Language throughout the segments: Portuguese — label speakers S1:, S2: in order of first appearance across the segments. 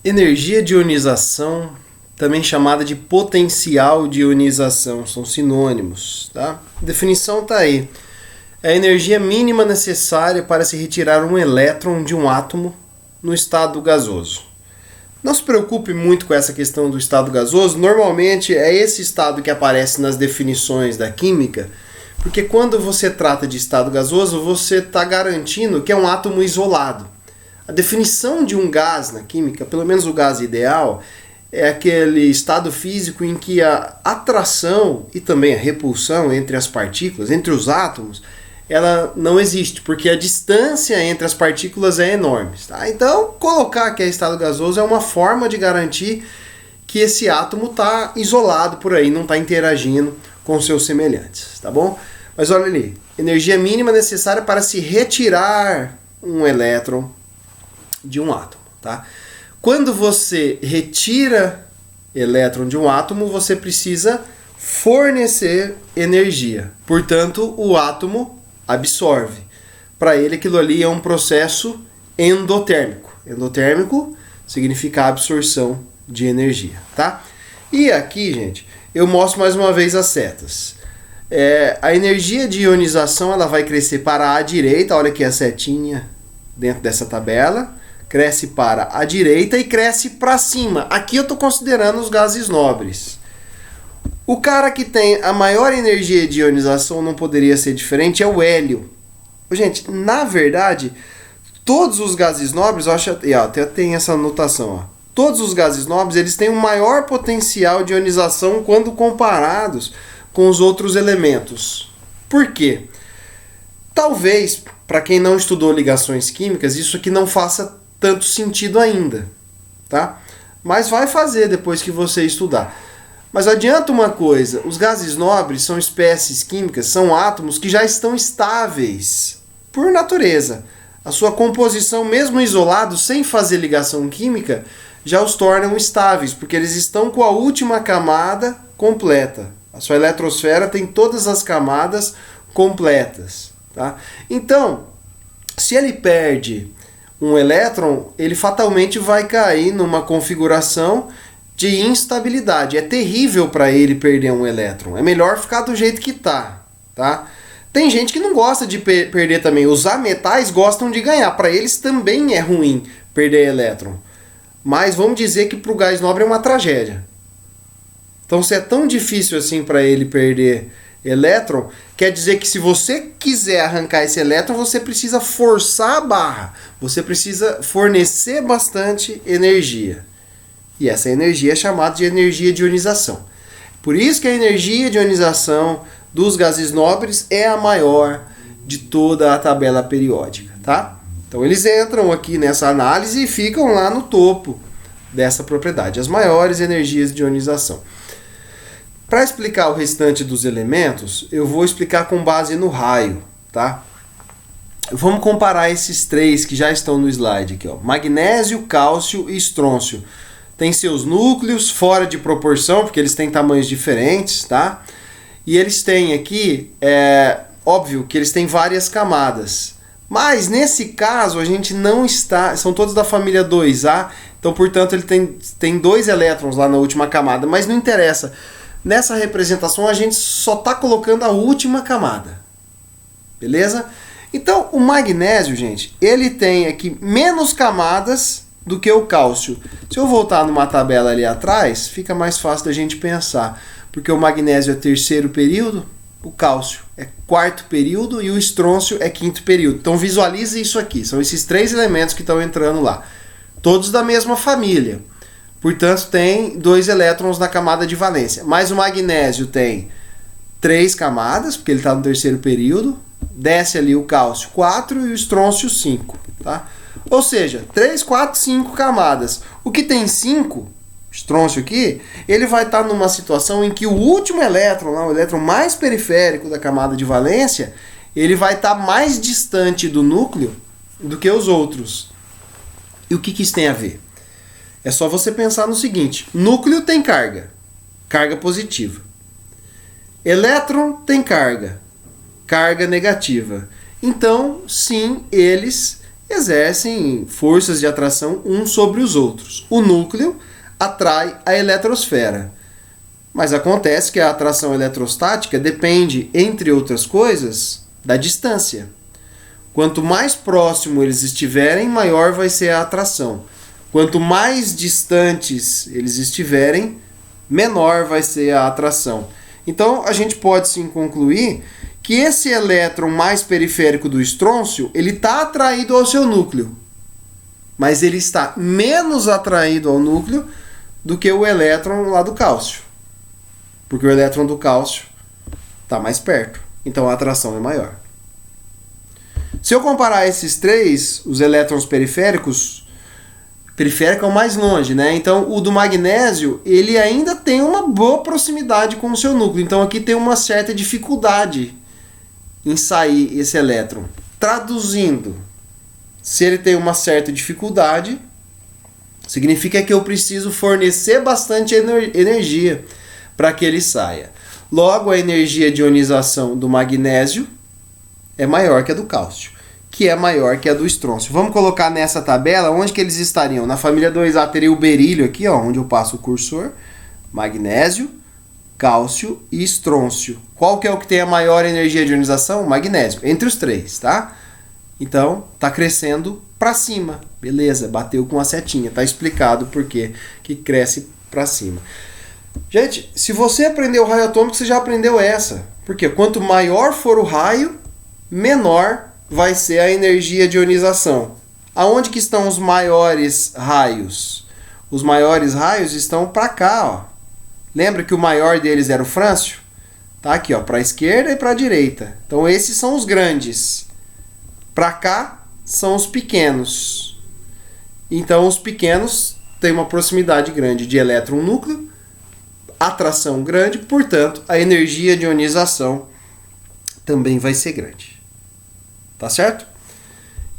S1: Energia de ionização, também chamada de potencial de ionização, são sinônimos, tá? A definição está aí. É a energia mínima necessária para se retirar um elétron de um átomo no estado gasoso. Não se preocupe muito com essa questão do estado gasoso, normalmente é esse estado que aparece nas definições da química, porque quando você trata de estado gasoso, você está garantindo que é um átomo isolado. A definição de um gás na química, pelo menos o gás ideal, é aquele estado físico em que a atração e também a repulsão entre as partículas, entre os átomos, ela não existe, porque a distância entre as partículas é enorme. Tá? Então, colocar que é estado gasoso é uma forma de garantir que esse átomo está isolado por aí, não está interagindo com seus semelhantes, tá bom? Mas olha ali, energia mínima necessária para se retirar um elétron de um átomo, tá? Quando você retira elétron de um átomo, você precisa fornecer energia. Portanto, o átomo absorve. Para ele, aquilo ali é um processo endotérmico. Endotérmico significa absorção de energia, tá? E aqui, gente, eu mostro mais uma vez as setas. A energia de ionização ela vai crescer para a direita, olha aqui a setinha dentro dessa tabela. Cresce para a direita e cresce para cima. Aqui eu estou considerando os gases nobres. O cara que tem a maior energia de ionização não poderia ser diferente, é o hélio. Gente, na verdade, todos os gases nobres, eu acho, até tem essa anotação, ó. Todos os gases nobres eles têm um maior potencial de ionização quando comparados com os outros elementos. Por quê? Talvez, para quem não estudou ligações químicas, isso aqui não faça tanto sentido ainda, tá? Mas vai fazer depois que você estudar. Mas adianta uma coisa, os gases nobres são espécies químicas, são átomos que já estão estáveis por natureza. A sua composição, mesmo isolados, sem fazer ligação química, já os tornam estáveis, porque eles estão com a última camada completa. A sua eletrosfera tem todas as camadas completas, tá? Então, se ele perde um elétron, ele fatalmente vai cair numa configuração de instabilidade. É terrível para ele perder um elétron. É melhor ficar do jeito que tá? Tem gente que não gosta de perder também. Os ametais gostam de ganhar. Para eles também é ruim perder elétron. Mas vamos dizer que para o gás nobre é uma tragédia. Então, se é tão difícil assim para ele perder elétron, quer dizer que se você quiser arrancar esse elétron, você precisa forçar a barra. Você precisa fornecer bastante energia. E essa energia é chamada de energia de ionização. Por isso que a energia de ionização dos gases nobres é a maior de toda a tabela periódica, tá? Então eles entram aqui nessa análise e ficam lá no topo dessa propriedade, as maiores energias de ionização. Para explicar o restante dos elementos, eu vou explicar com base no raio, tá? Vamos comparar esses três que já estão no slide aqui, ó. Magnésio, cálcio e estrôncio. Tem seus núcleos fora de proporção, porque eles têm tamanhos diferentes, tá? E eles têm aqui, óbvio que eles têm várias camadas. Mas nesse caso a gente não está, são todos da família 2A, então portanto ele tem 2 elétrons lá na última camada, mas não interessa. Nessa representação a gente só está colocando a última camada. Beleza? Então o magnésio, gente, ele tem aqui menos camadas do que o cálcio. Se eu voltar numa tabela ali atrás, fica mais fácil da gente pensar. Porque o magnésio é terceiro período, o cálcio é quarto período e o estrôncio é quinto período. Então visualize isso aqui. São esses 3 elementos que estão entrando lá. Todos da mesma família. Portanto, tem 2 elétrons na camada de valência. Mas o magnésio tem 3 camadas, porque ele está no terceiro período. Desce ali o cálcio 4 e o estrôncio 5. Tá? Ou seja, 3, 4, 5 camadas. O que tem 5, estrôncio aqui, ele vai estar numa situação em que o último elétron, o elétron mais periférico da camada de valência, ele vai estar mais distante do núcleo do que os outros. E o que isso tem a ver? É só você pensar no seguinte: núcleo tem carga positiva. Elétron tem carga negativa. Então, sim, eles exercem forças de atração uns sobre os outros. O núcleo atrai a eletrosfera. Mas acontece que a atração eletrostática depende, entre outras coisas, da distância. Quanto mais próximo eles estiverem, maior vai ser a atração. Quanto mais distantes eles estiverem, menor vai ser a atração. Então, a gente pode sim concluir que esse elétron mais periférico do estrôncio, ele está atraído ao seu núcleo. Mas ele está menos atraído ao núcleo do que o elétron lá do cálcio. Porque o elétron do cálcio está mais perto. Então, a atração é maior. Se eu comparar esses três, os elétrons periféricos, periférico é o mais longe, né? Então, o do magnésio, ele ainda tem uma boa proximidade com o seu núcleo. Então, aqui tem uma certa dificuldade em sair esse elétron. Traduzindo, se ele tem uma certa dificuldade, significa que eu preciso fornecer bastante energia para que ele saia. Logo, a energia de ionização do magnésio é maior que a do cálcio, que é maior que a do estrôncio. Vamos colocar nessa tabela onde que eles estariam. Na família 2A teria o berílio aqui, ó, onde eu passo o cursor, magnésio, cálcio e estrôncio. Qual que é o que tem a maior energia de ionização? Magnésio, entre os três, tá? Então, tá crescendo para cima. Beleza, bateu com a setinha, tá explicado por que cresce para cima. Gente, se você aprendeu o raio atômico, você já aprendeu essa. Porque quanto maior for o raio, menor vai ser a energia de ionização. Aonde que estão os maiores raios? Os maiores raios estão para cá, ó. Lembra que o maior deles era o frâncio? Tá aqui, ó, para a esquerda e para a direita. Então esses são os grandes. Para cá são os pequenos. Então os pequenos têm uma proximidade grande de elétron-núcleo, atração grande, portanto, a energia de ionização também vai ser grande. Tá certo?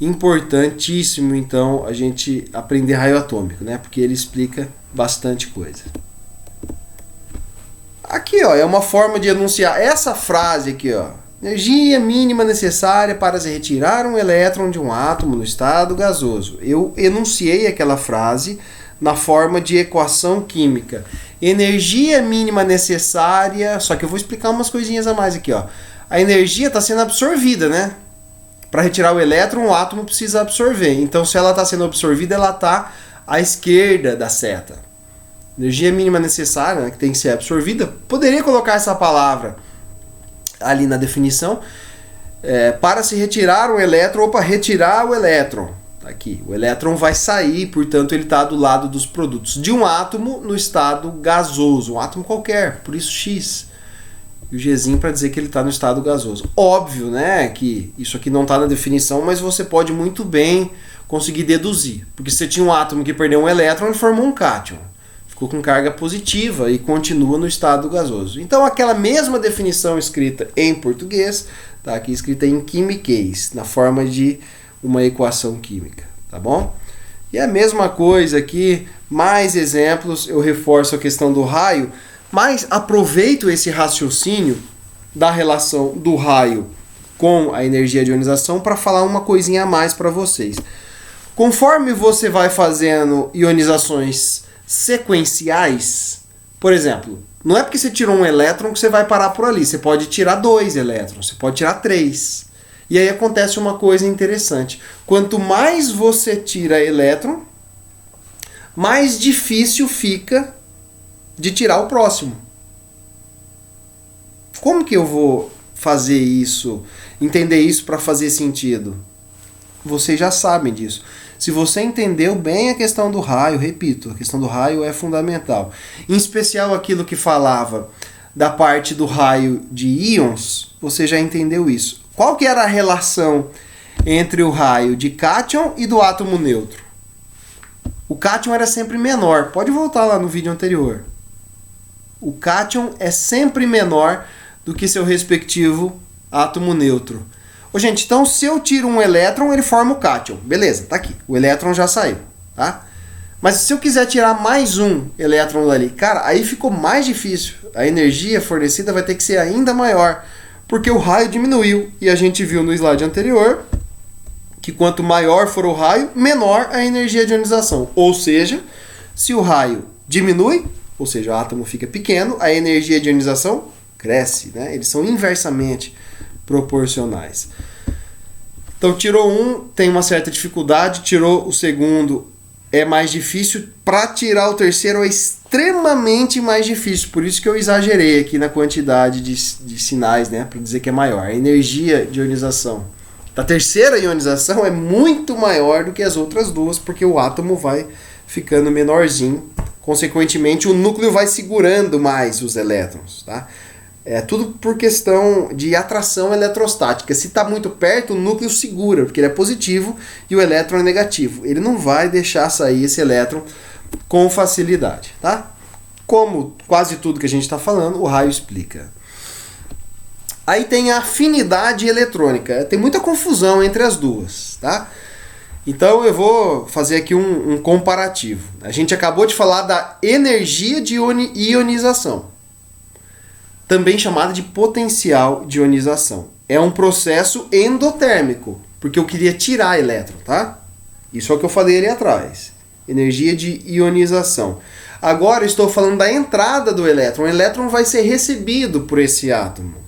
S1: Importantíssimo, então, a gente aprender raio atômico, né? Porque ele explica bastante coisa. Aqui, ó, é uma forma de enunciar essa frase aqui, ó. Energia mínima necessária para se retirar um elétron de um átomo no estado gasoso. Eu enunciei aquela frase na forma de equação química. Energia mínima necessária, só que eu vou explicar umas coisinhas a mais aqui, ó. A energia está sendo absorvida, né? Para retirar o elétron, o átomo precisa absorver. Então, se ela está sendo absorvida, ela está à esquerda da seta. Energia mínima necessária, né, que tem que ser absorvida. Poderia colocar essa palavra ali na definição. Para se retirar um elétron ou para retirar o elétron. Aqui, o elétron vai sair, portanto, ele está do lado dos produtos de um átomo no estado gasoso. Um átomo qualquer, por isso X. E o Gzinho para dizer que ele está no estado gasoso. Óbvio, né, que isso aqui não está na definição, mas você pode muito bem conseguir deduzir. Porque se você tinha um átomo que perdeu um elétron, ele formou um cátion. Ficou com carga positiva e continua no estado gasoso. Então, aquela mesma definição escrita em português, está aqui escrita em quimiquês, na forma de uma equação química, tá bom? E a mesma coisa aqui, mais exemplos, eu reforço a questão do raio, mas aproveito esse raciocínio da relação do raio com a energia de ionização para falar uma coisinha a mais para vocês. Conforme você vai fazendo ionizações sequenciais, por exemplo, não é porque você tirou um elétron que você vai parar por ali, você pode tirar 2 elétrons, você pode tirar 3. E aí acontece uma coisa interessante. Quanto mais você tira elétron, mais difícil fica de tirar o próximo. Como que eu vou fazer isso, entender isso para fazer sentido? Vocês já sabem disso. Se você entendeu bem a questão do raio, repito, a questão do raio é fundamental. Em especial aquilo que falava da parte do raio de íons, você já entendeu isso. Qual que era a relação entre o raio de cátion e do átomo neutro? O cátion era sempre menor. Pode voltar lá no vídeo anterior. O cátion é sempre menor do que seu respectivo átomo neutro. Ô, gente, então se eu tiro um elétron, ele forma o cátion. Beleza, tá aqui. O elétron já saiu, tá? Mas se eu quiser tirar mais um elétron dali, cara, aí ficou mais difícil. A energia fornecida vai ter que ser ainda maior, porque o raio diminuiu. E a gente viu no slide anterior que quanto maior for o raio, menor a energia de ionização. Ou seja, se o raio diminui, ou seja, o átomo fica pequeno, a energia de ionização cresce, né? Eles são inversamente proporcionais. Então, tirou um, tem uma certa dificuldade, tirou o segundo, é mais difícil. Para tirar o terceiro é extremamente mais difícil, por isso que eu exagerei aqui na quantidade de sinais, né? Para dizer que é maior. A energia de ionização da terceira ionização é muito maior do que as outras duas, porque o átomo vai ficando menorzinho. Consequentemente, o núcleo vai segurando mais os elétrons, tá? É tudo por questão de atração eletrostática. Se está muito perto, o núcleo segura, porque ele é positivo e o elétron é negativo. Ele não vai deixar sair esse elétron com facilidade, tá? Como quase tudo que a gente está falando, o raio explica. Aí tem a afinidade eletrônica. Tem muita confusão entre as duas, tá? Então eu vou fazer aqui um comparativo. A gente acabou de falar da energia de ionização, também chamada de potencial de ionização. É um processo endotérmico, porque eu queria tirar elétron, tá? Isso é o que eu falei ali atrás. Energia de ionização. Agora eu estou falando da entrada do elétron. O elétron vai ser recebido por esse átomo.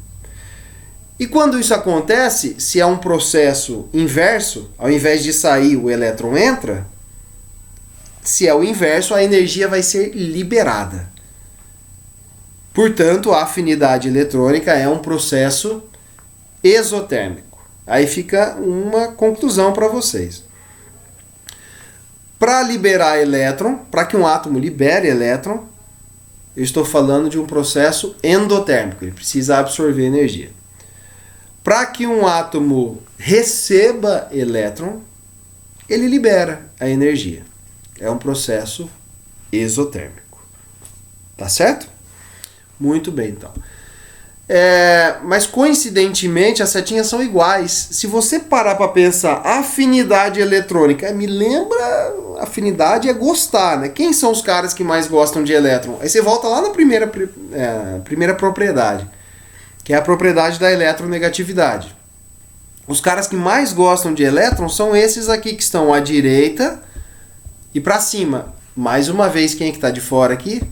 S1: E quando isso acontece, se é um processo inverso, ao invés de sair, o elétron entra, se é o inverso, a energia vai ser liberada. Portanto, a afinidade eletrônica é um processo exotérmico. Aí fica uma conclusão para vocês. Para liberar elétron, para que um átomo libere elétron, eu estou falando de um processo endotérmico. Ele precisa absorver energia. Para que um átomo receba elétron, ele libera a energia. É um processo exotérmico. Tá certo? Muito bem, então. Mas coincidentemente as setinhas são iguais. Se você parar para pensar, afinidade eletrônica, me lembra, afinidade é gostar, né? Quem são os caras que mais gostam de elétron? Aí você volta lá na primeira propriedade, que é a propriedade da eletronegatividade. Os caras que mais gostam de elétron são esses aqui que estão à direita e para cima. Mais uma vez, quem é que está de fora aqui?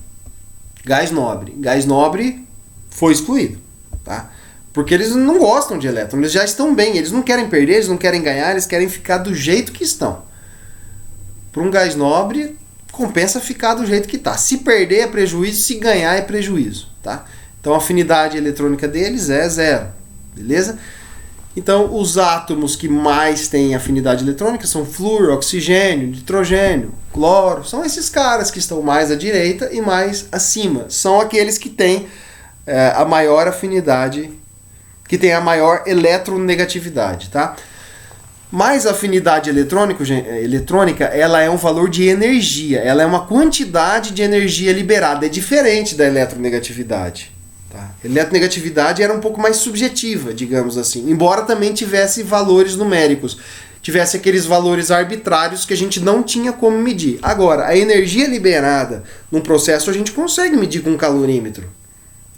S1: Gás nobre. Gás nobre foi excluído, tá? Porque eles não gostam de elétron, eles já estão bem, eles não querem perder, eles não querem ganhar, eles querem ficar do jeito que estão. Para um gás nobre, compensa ficar do jeito que está. Se perder é prejuízo, se ganhar é prejuízo, tá? Então a afinidade eletrônica deles é 0, beleza? Então os átomos que mais têm afinidade eletrônica são flúor, oxigênio, nitrogênio, cloro. São esses caras que estão mais à direita e mais acima. São aqueles que têm a maior afinidade, que têm a maior eletronegatividade, tá? Mas a afinidade eletrônica, ela é um valor de energia, ela é uma quantidade de energia liberada, é diferente da eletronegatividade. Tá? A eletronegatividade era um pouco mais subjetiva, digamos assim, embora também tivesse valores numéricos, tivesse aqueles valores arbitrários que a gente não tinha como medir. Agora, a energia liberada num processo a gente consegue medir com um calorímetro.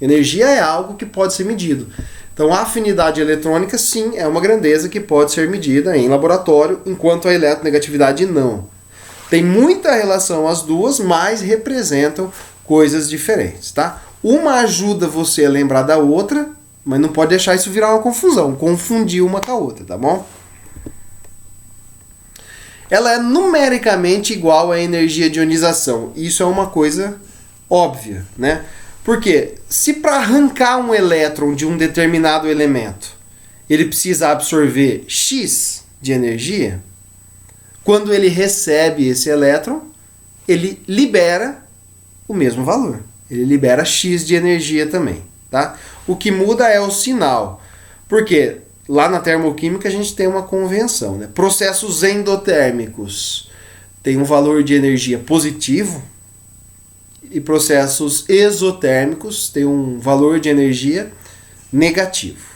S1: Energia é algo que pode ser medido. Então a afinidade eletrônica sim é uma grandeza que pode ser medida em laboratório, enquanto a eletronegatividade não. Tem muita relação as duas, mas representam coisas diferentes, tá? Uma ajuda você a lembrar da outra, mas não pode deixar isso virar uma confusão, confundir uma com a outra, tá bom? Ela é numericamente igual à energia de ionização. Isso é uma coisa óbvia, né? Porque se para arrancar um elétron de um determinado elemento, ele precisa absorver X de energia, quando ele recebe esse elétron, ele libera o mesmo valor. Ele libera X de energia também, tá? O que muda é o sinal. Porque lá na termoquímica a gente tem uma convenção, né? Processos endotérmicos têm um valor de energia positivo e processos exotérmicos têm um valor de energia negativo.